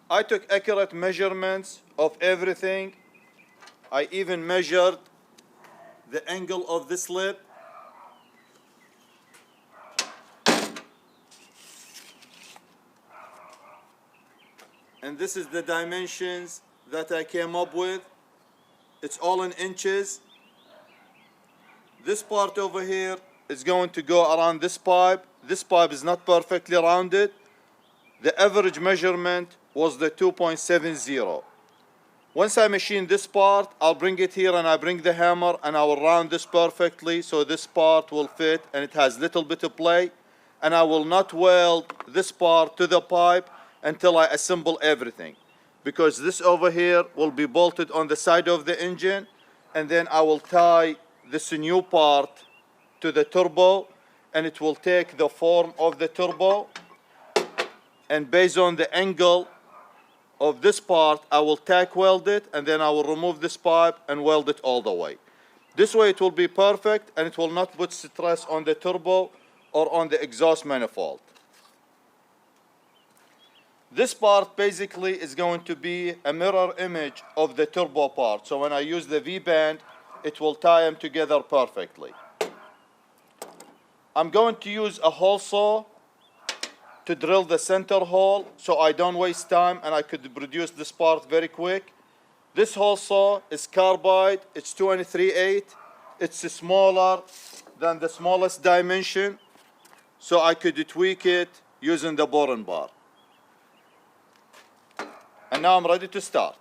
I took accurate measurements of everything. I even measured the angle of this lip. And this is the dimensions that I came up with. It's all in inches. This part over here is going to go around this pipe. This pipe is not perfectly rounded. The average measurement was the 2.70. Once I machine this part, I'll bring it here and I bring the hammer and I will round this perfectly so this part will fit and it has little bit of play. And I will not weld this part to the pipe until I assemble everything, because this over here will be bolted on the side of the engine, and then I will tie this new part to the turbo and it will take the form of the turbo, and based on the angle of this part I will tack weld it, and then I will remove this pipe and weld it all the way. This way it will be perfect and it will not put stress on the turbo or on the exhaust manifold. This part basically is going to be a mirror image of the turbo part. So when I use the V-band, it will tie them together perfectly. I'm going to use a hole saw to drill the center hole so I don't waste time and I could produce this part very quick. This hole saw is carbide, it's 2 3/8. It's smaller than the smallest dimension, so I could tweak it using the boring bar. And now I'm ready to start.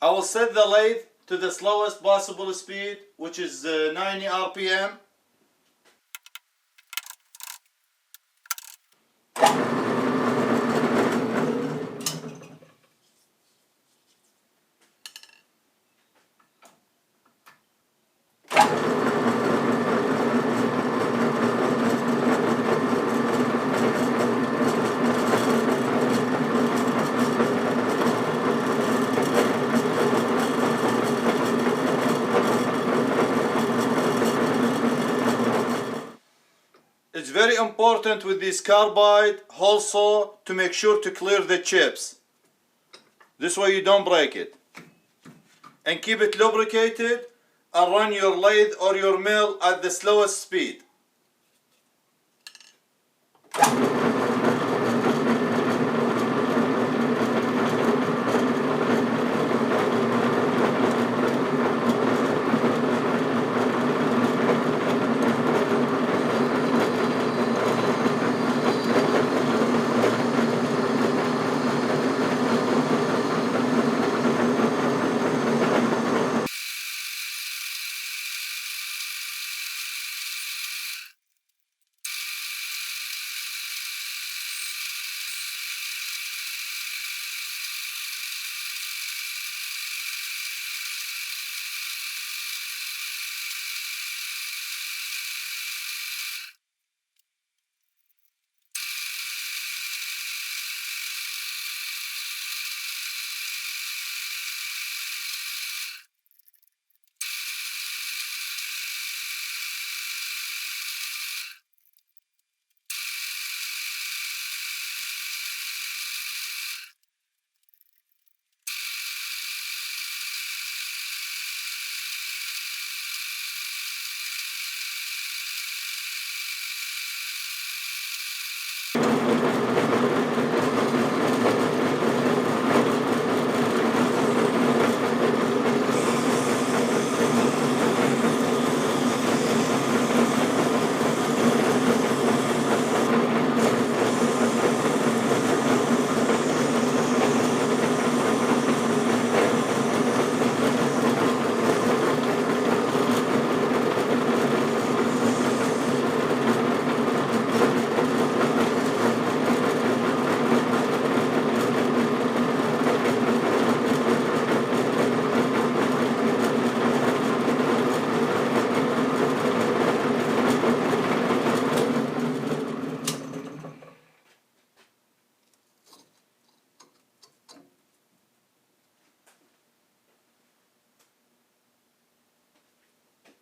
I will set the lathe to the slowest possible speed, which is 90 RPM. It's very important with this carbide hole saw to make sure to clear the chips. This way you don't break it. And keep it lubricated and run your lathe or your mill at the slowest speed.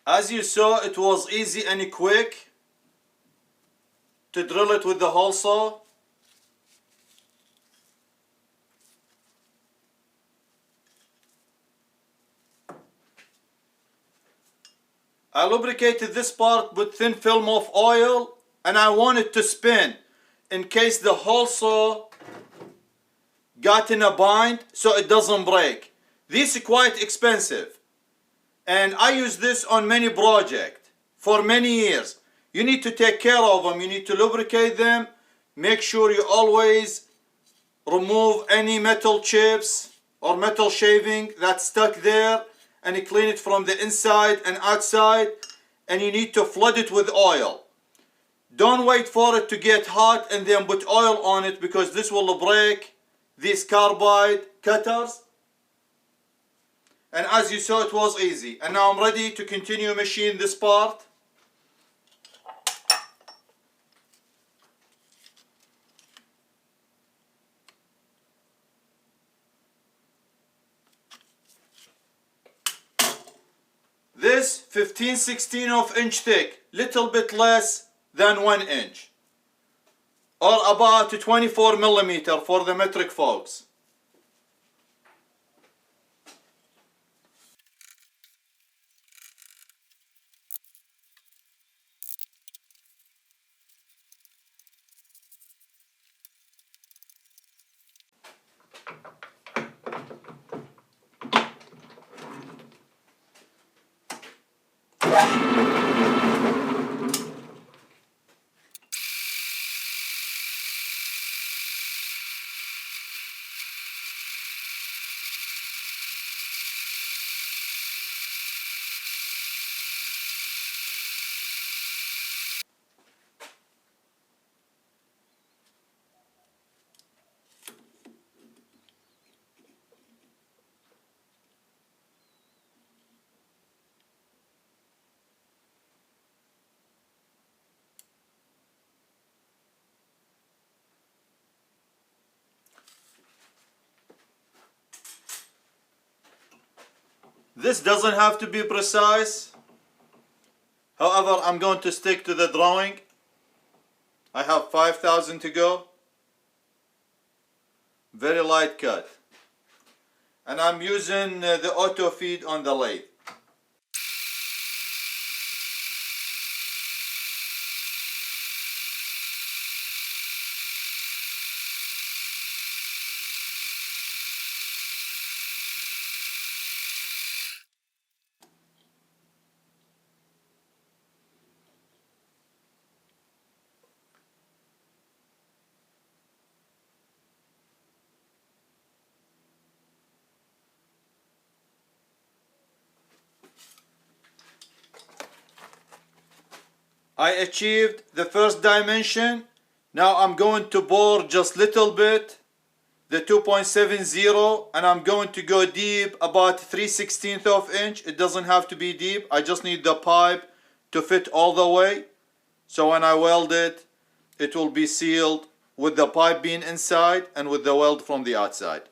As you saw, it was easy and quick to drill it with the hole saw. I lubricated this part with thin film of oil, and I want it to spin in case the hole saw got in a bind so it doesn't break. This is quite expensive, and I use this on many projects for many years. You need to take care of them, you need to lubricate them, make sure you always remove any metal chips or metal shaving that's stuck there, and you clean it from the inside and outside, and you need to flood it with oil. Don't wait for it to get hot and then put oil on it, because this will break these carbide cutters. And as you saw, it was easy. And now I'm ready to continue machine this part. This 15/16 inch thick, little bit less than 1 inch, or about 24 millimeter for the metric folks. This doesn't have to be precise. However, I'm going to stick to the drawing. I have 5,000 to go. Very light cut. And I'm using the auto feed on the lathe. I achieved the first dimension. Now I'm going to bore just little bit, the 2.70, and I'm going to go deep about 3/16 inch. It doesn't have to be deep. I just need the pipe to fit all the way. So when I weld it, it will be sealed with the pipe being inside and with the weld from the outside.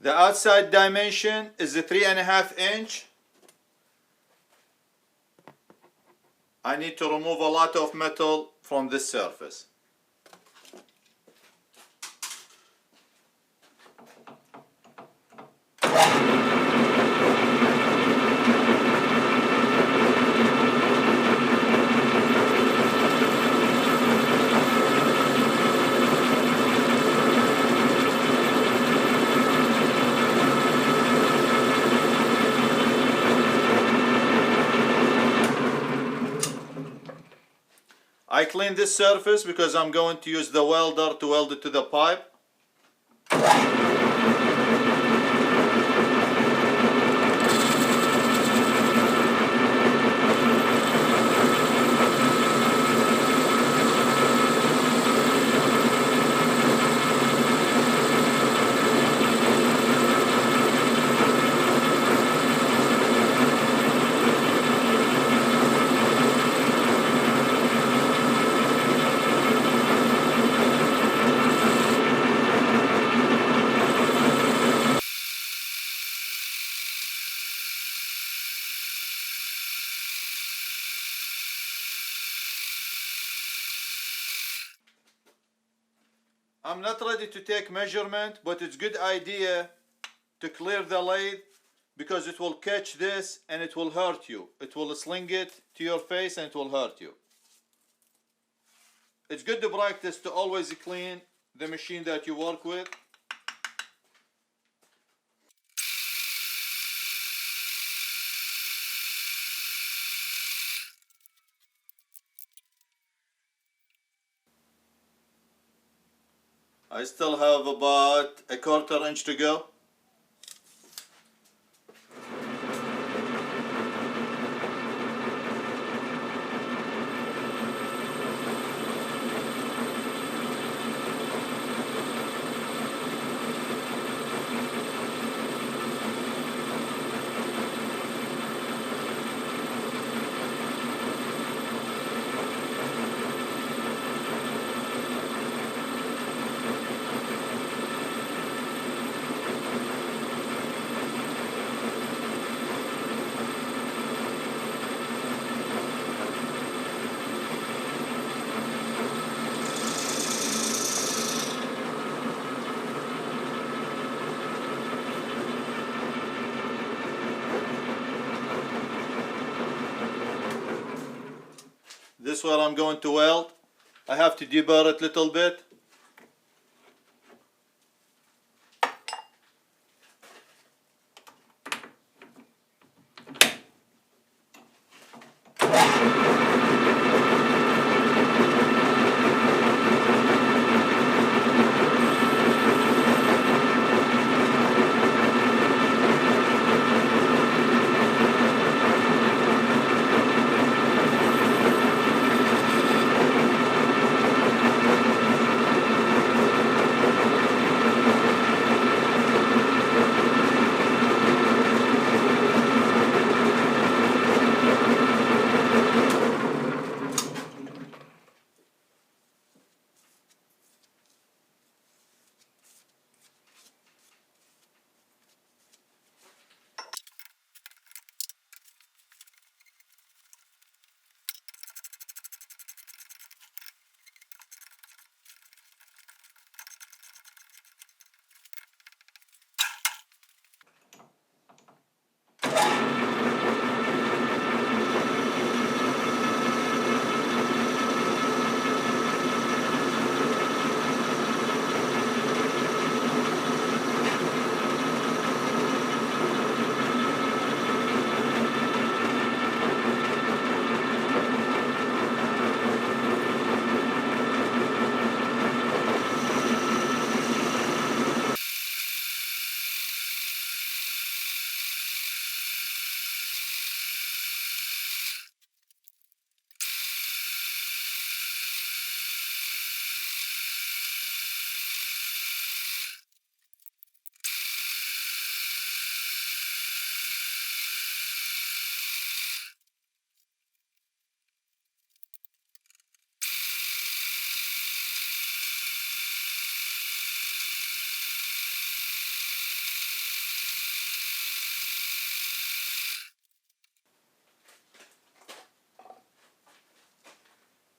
The outside dimension is the 3.5 inch. I need to remove a lot of metal from this surface. I I clean this surface because I'm going to use the welder to weld it to the pipe. I'm not ready to take measurement, but it's a good idea to clear the lathe because it will catch this and it will hurt you. It will sling it to your face and it will hurt you. It's good to practice to always clean the machine that you work with. I still have about a 1/4 inch to go. This is where I'm going to weld. I have to deburr it a little bit.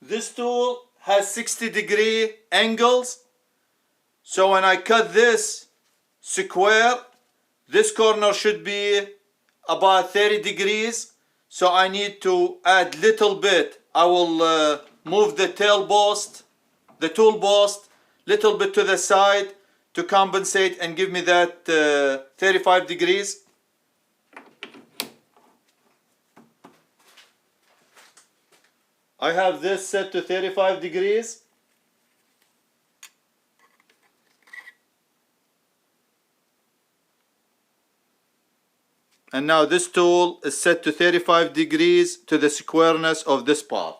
This tool has 60-degree angles, so when I cut this square, this corner should be about 30 degrees, so I need to add little bit. I will move the tool post little bit to the side to compensate and give me that 35 degrees. I have this set to 35 degrees. And now this tool is set to 35 degrees to the squareness of this part.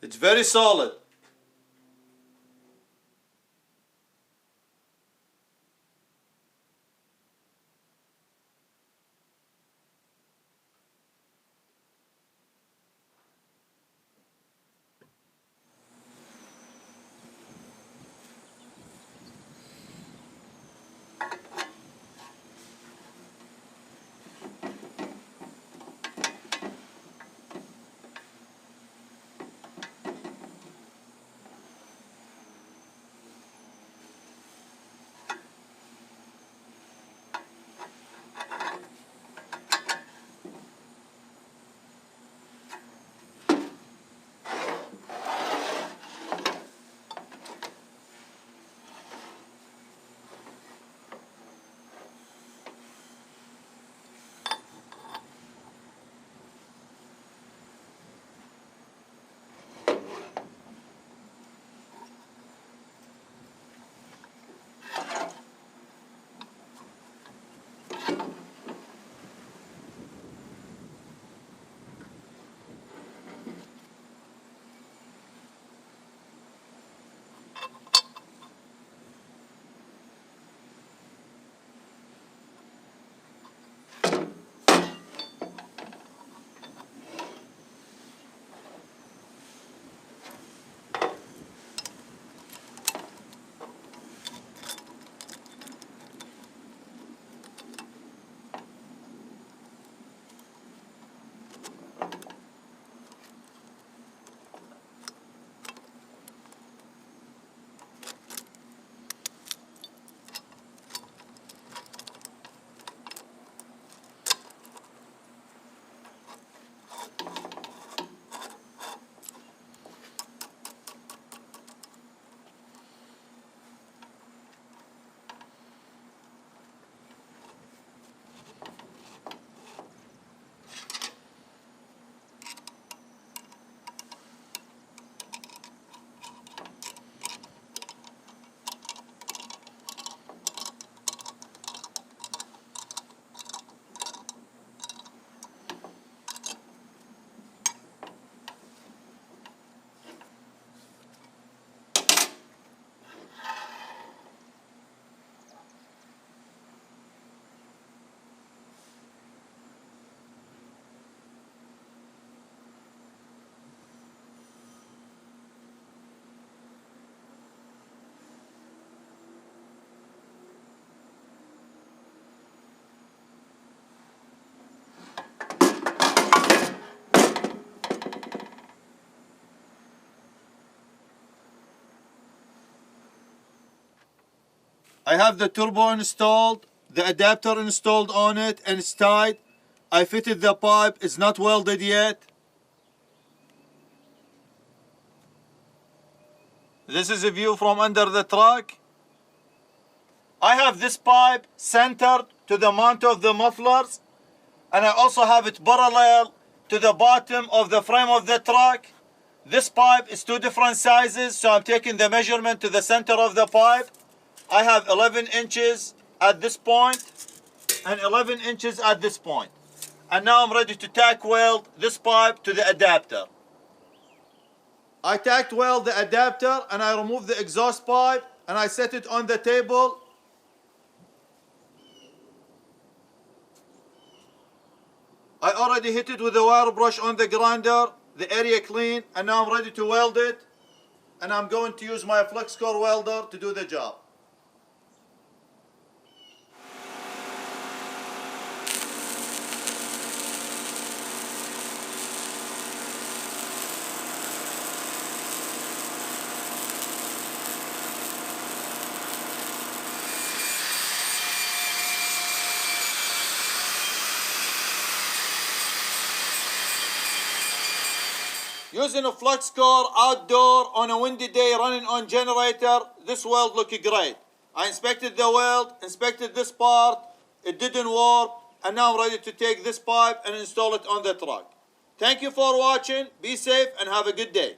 It's very solid. I have the turbo installed, the adapter installed on it, and it's tight. I fitted the pipe, it's not welded yet. This is a view from under the truck. I have this pipe centered to the mount of the mufflers, and I also have it parallel to the bottom of the frame of the truck. This pipe is two different sizes, so I'm taking the measurement to the center of the pipe. I have 11 inches at this point and 11 inches at this point. And now I'm ready to tack weld this pipe to the adapter. I tack weld the adapter and I remove the exhaust pipe and I set it on the table. I already hit it with a wire brush on the grinder, the area clean, and now I'm ready to weld it. And I'm going to use my flex core welder to do the job. Using a flex core outdoor on a windy day running on generator, this weld looked great. I inspected the weld, inspected this part, it didn't work, and now I'm ready to take this pipe and install it on the truck. Thank you for watching, be safe and have a good day.